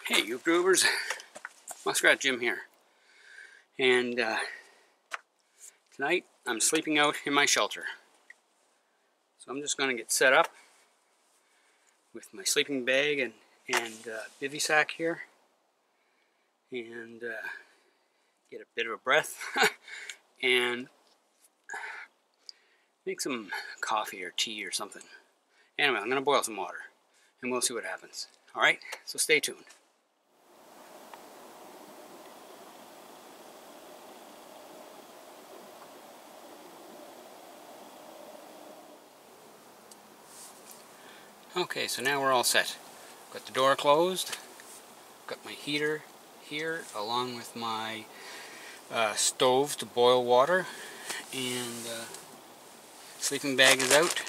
Hey YouTubers, Muskrat Jim here, and tonight I'm sleeping out in my shelter. So I'm just going to get set up with my sleeping bag and bivy sack here, and get a bit of a breath and make some coffee or tea or something. Anyway, I'm going to boil some water and we'll see what happens. Alright, so stay tuned. Okay, so now we're all set. Got the door closed, got my heater here along with my stove to boil water, and sleeping bag is out,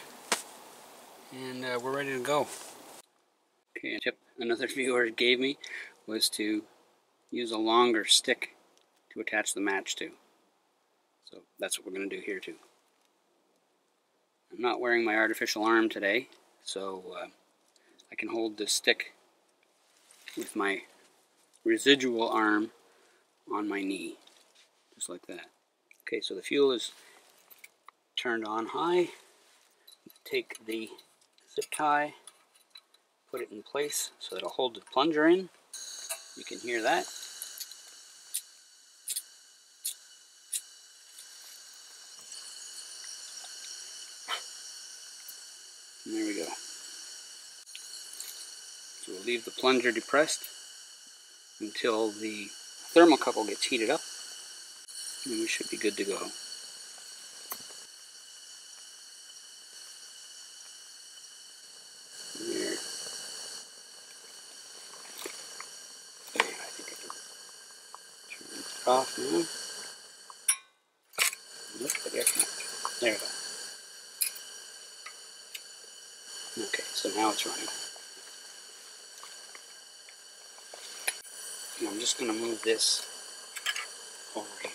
and we're ready to go. Okay, a tip another viewer gave me was to use a longer stick to attach the match to. So that's what we're going to do here too. I'm not wearing my artificial arm today, so I can hold this stick with my residual arm on my knee, just like that. Okay, so the fuel is turned on high. Take the zip tie, put it in place so it'll hold the plunger in. You can hear that. And there we go. So we'll leave the plunger depressed until the thermocouple gets heated up, and we should be good to go. There. Okay, I think I can turn it off now. Look at the air connector. There we go. Okay, so now it's running. And I'm just going to move this over here.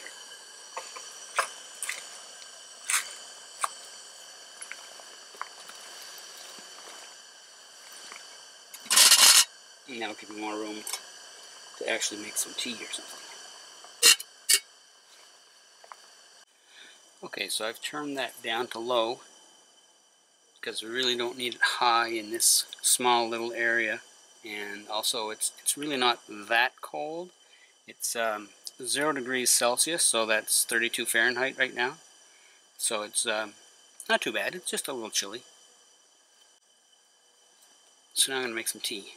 And that'll give me more room to actually make some tea or something. Okay, so I've turned that down to low because we really don't need it high in this small little area. And also it's really not that cold. It's 0 degrees Celsius, so that's 32 Fahrenheit right now. So it's not too bad, it's just a little chilly. So now I'm going to make some tea.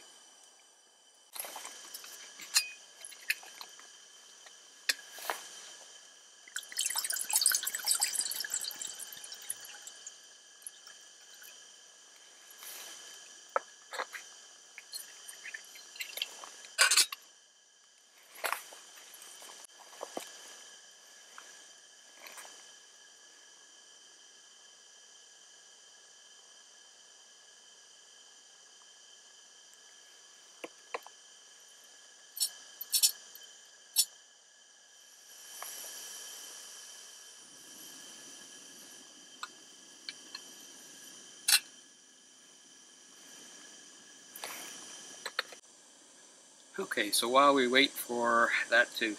Okay, so while we wait for that to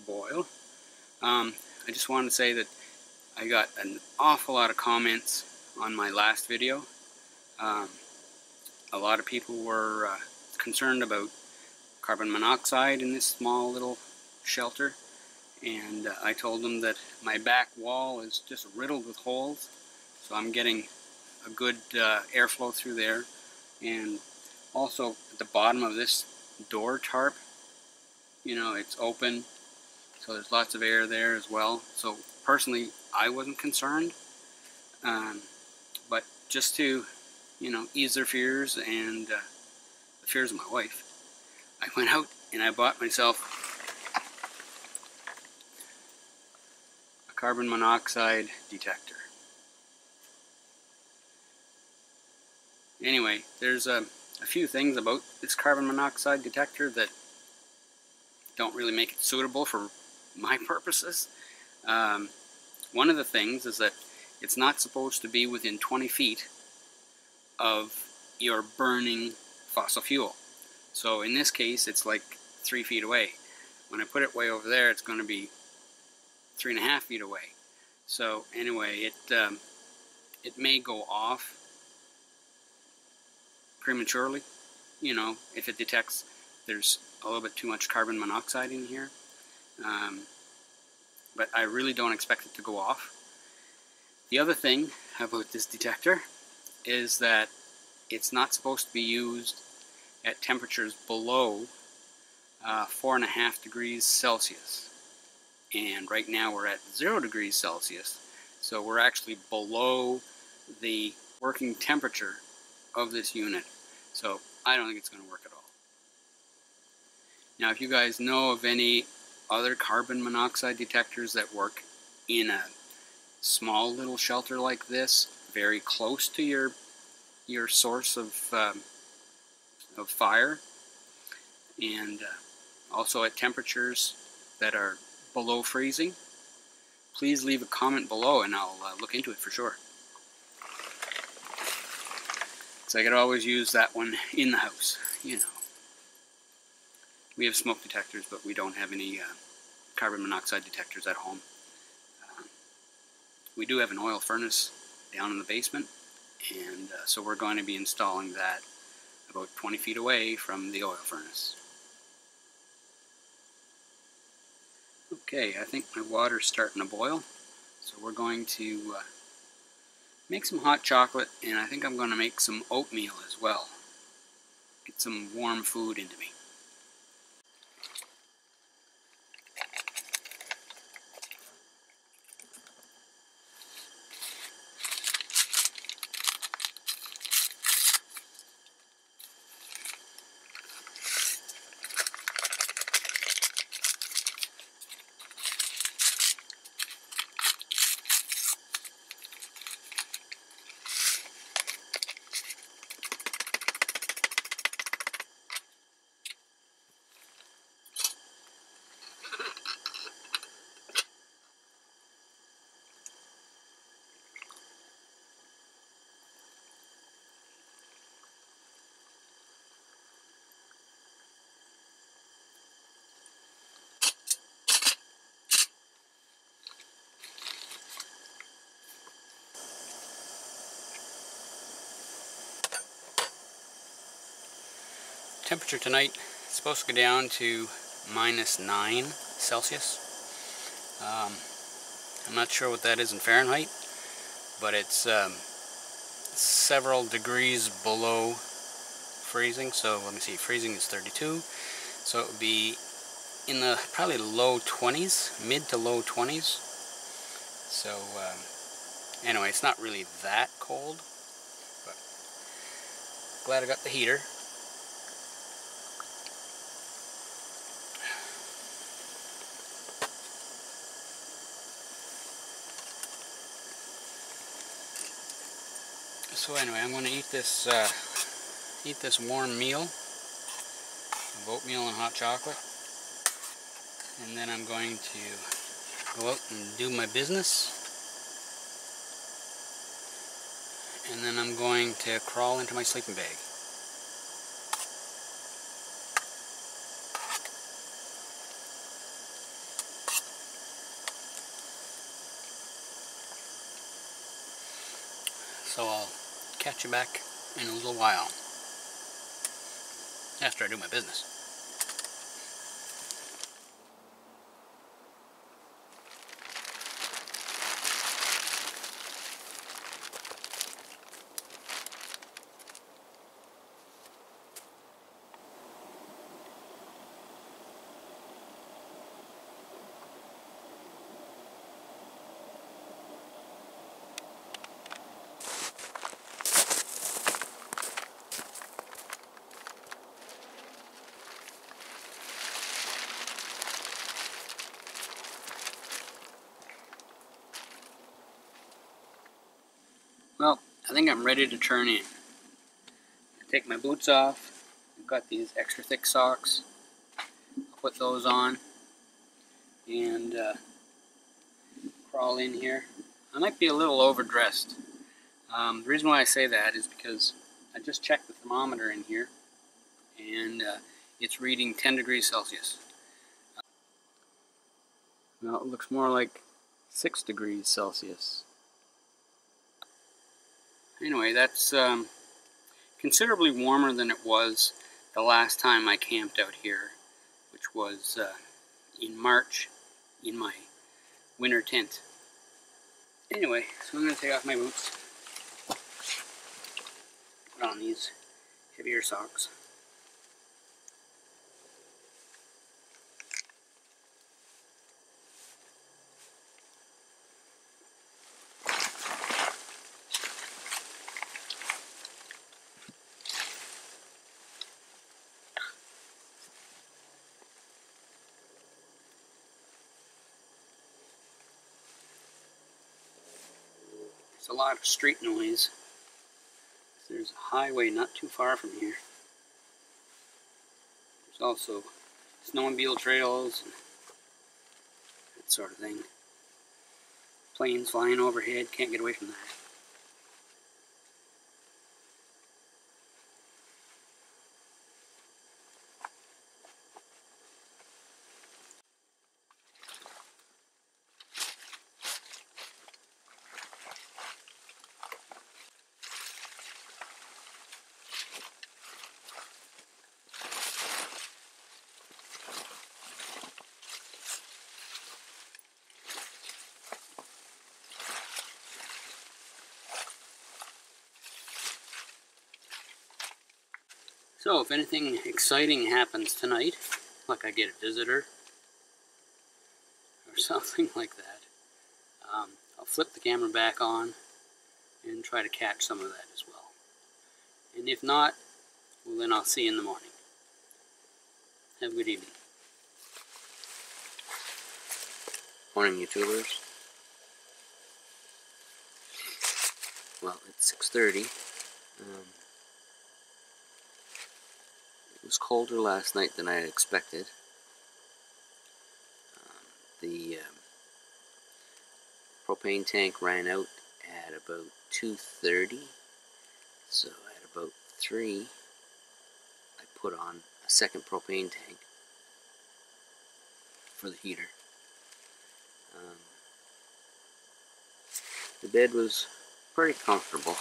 boil, I just wanted to say that I got an awful lot of comments on my last video. A lot of people were concerned about carbon monoxide in this small little shelter, and I told them that my back wall is just riddled with holes, so I'm getting a good airflow through there. And also at the bottom of this door tarp, you know, it's open, so there's lots of air there as well. So personally, I wasn't concerned, but just to, you know, ease their fears and the fears of my wife, I went out and I bought myself a carbon monoxide detector. Anyway, there's a few things about this carbon monoxide detector that don't really make it suitable for my purposes. One of the things is that it's not supposed to be within 20 feet of your burning fossil fuel. So in this case, it's like 3 feet away. When I put it way over there, it's going to be 3.5 feet away. So anyway, it may go off prematurely, you know, if it detects there's a little bit too much carbon monoxide in here. But I really don't expect it to go off. The other thing about this detector is that it's not supposed to be used at temperatures below 4.5 degrees Celsius. And right now we're at 0 degrees Celsius. So we're actually below the working temperature of this unit. So I don't think it's going to work at all. Now, if you guys know of any other carbon monoxide detectors that work in a small little shelter like this, very close to your source of fire, and also at temperatures that are below freezing, please leave a comment below and I'll look into it for sure. So I could always use that one in the house, you know. We have smoke detectors, but we don't have any carbon monoxide detectors at home. We do have an oil furnace down in the basement, and so we're going to be installing that about 20 feet away from the oil furnace. Okay, I think my water's starting to boil, so we're going to make some hot chocolate, and I think I'm going to make some oatmeal as well. Get some warm food into me. Temperature tonight is supposed to go down to -9 Celsius. I'm not sure what that is in Fahrenheit, but it's several degrees below freezing. So let me see, freezing is 32, so it would be in the probably low 20s, mid to low 20s. So anyway, it's not really that cold, but glad I got the heater. So anyway, I'm going to eat this warm meal of oatmeal and hot chocolate, and then I'm going to go out and do my business, and then I'm going to crawl into my sleeping bag. So I'll catch you back in a little while after I do my business. Well, I think I'm ready to turn in. Take my boots off. I've got these extra thick socks. I'll put those on and crawl in here. I might be a little overdressed. The reason why I say that is because I just checked the thermometer in here, and it's reading 10 degrees Celsius. Well, it looks more like 6 degrees Celsius. Anyway, that's considerably warmer than it was the last time I camped out here, which was in March in my winter tent. Anyway, so I'm going to take off my boots, put on these heavier socks. There's a lot of street noise. There's a highway not too far from here. There's also snowmobile trails and that sort of thing. Planes flying overhead, can't get away from that. So if anything exciting happens tonight, like I get a visitor or something like that, I'll flip the camera back on and try to catch some of that as well. And if not, well, then I'll see you in the morning. Have a good evening. Morning, YouTubers. Well, it's 6:30. It was colder last night than I had expected. The propane tank ran out at about 2:30, so at about 3 I put on a second propane tank for the heater. The bed was pretty comfortable.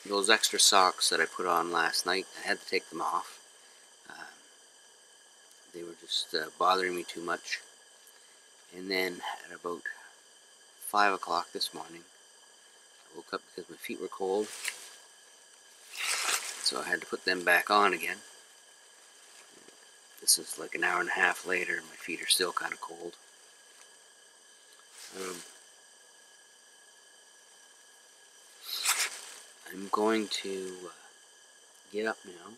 Those extra socks that I put on last night, I had to take them off. They were just bothering me too much. And then at about 5 o'clock this morning, I woke up because my feet were cold, so I had to put them back on again. This is like an hour and a half later, and my feet are still kind of cold. I'm going to get up now,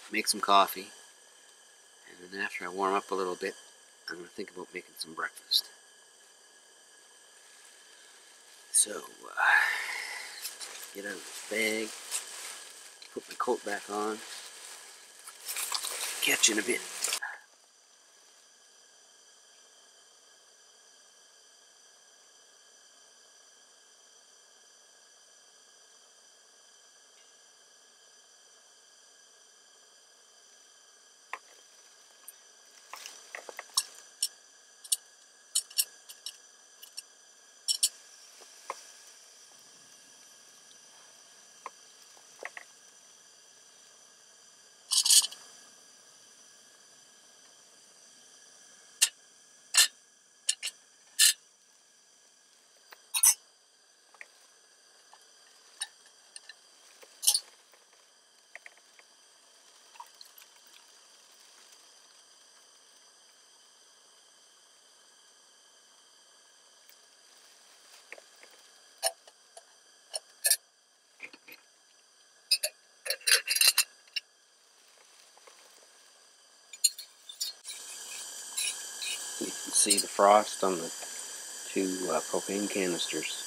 make some coffee, and then after I warm up a little bit, I'm going to think about making some breakfast. So, get out of this bag, put my coat back on, catch you in a bit. You can see the frost on the two propane canisters.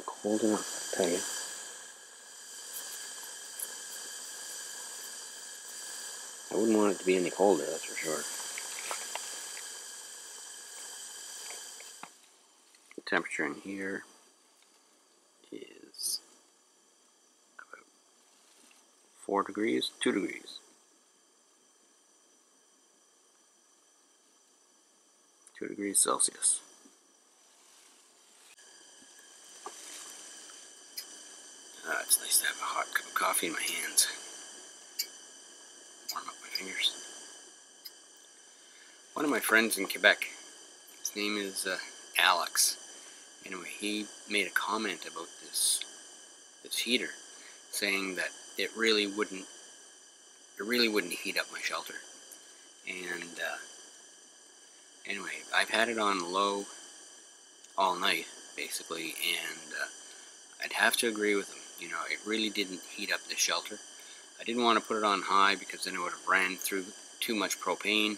Cold enough, I tell you. I wouldn't want it to be any colder, that's for sure. temperature in here is about 4 degrees, 2 degrees. 2 degrees Celsius. It's nice to have a hot cup of coffee in my hands. Warm up my fingers. One of my friends in Quebec, his name is Alex. Anyway, he made a comment about this heater, saying that it really wouldn't heat up my shelter. And anyway, I've had it on low all night, basically, and I'd have to agree with him. You know, it really didn't heat up the shelter. I didn't want to put it on high because then it would have ran through too much propane,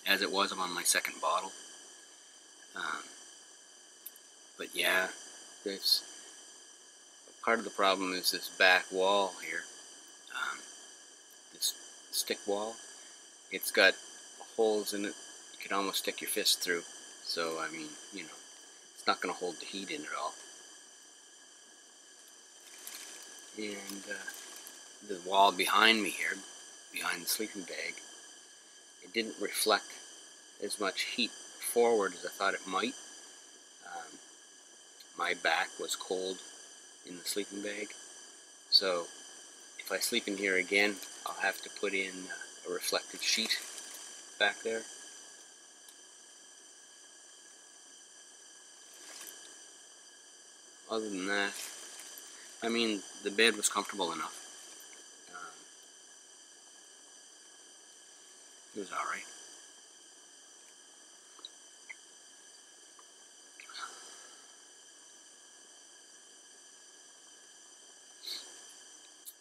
as it was on my second bottle. But yeah, this part of the problem is this back wall here, this stick wall. It's got holes in it. You could almost stick your fist through. So I mean, you know, it's not going to hold the heat in at all. And the wall behind me here, behind the sleeping bag, it didn't reflect as much heat forward as I thought it might. My back was cold in the sleeping bag, so if I sleep in here again, I'll have to put in a reflective sheet back there. Other than that, I mean, the bed was comfortable enough. It was alright.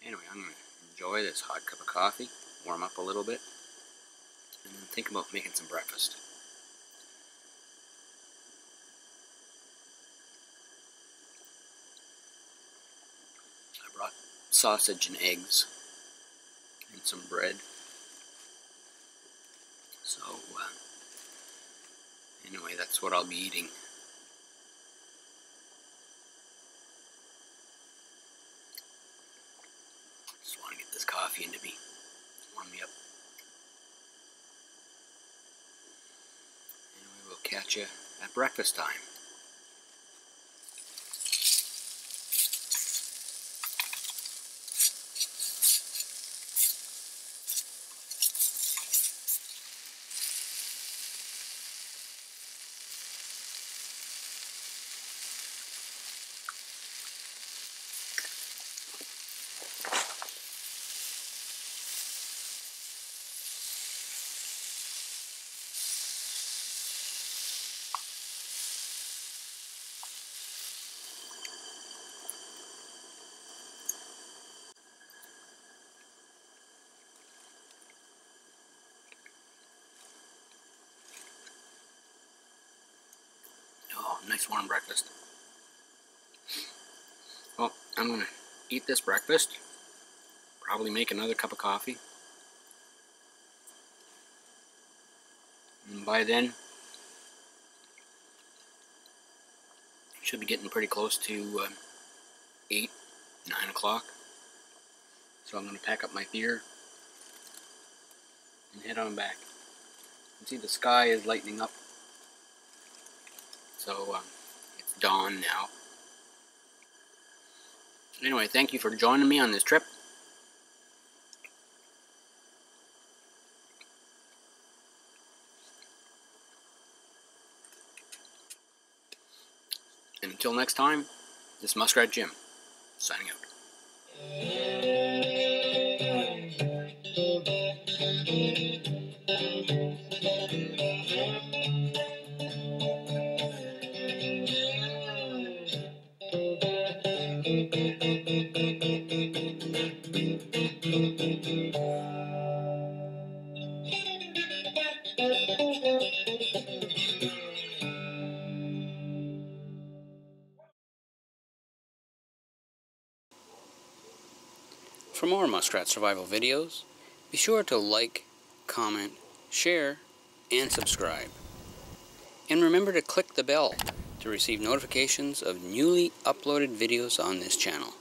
Anyway, I'm going to enjoy this hot cup of coffee, warm up a little bit, and then think about making some breakfast. I brought sausage and eggs and some bread. So, anyway, that's what I'll be eating. Just want to get this coffee into me, warm me up. Anyway, we'll catch you at breakfast time. Oh, nice warm breakfast. Well, I'm going to eat this breakfast, probably make another cup of coffee, and by then, should be getting pretty close to 8, 9 o'clock. So I'm going to pack up my theater and head on back. You can see the sky is lightening up. So it's dawn now. Anyway, thank you for joining me on this trip. And until next time, this is Muskrat Jim, signing out. For more muskrat survival videos, be sure to like, comment, share, and subscribe. And remember to click the bell to receive notifications of newly uploaded videos on this channel.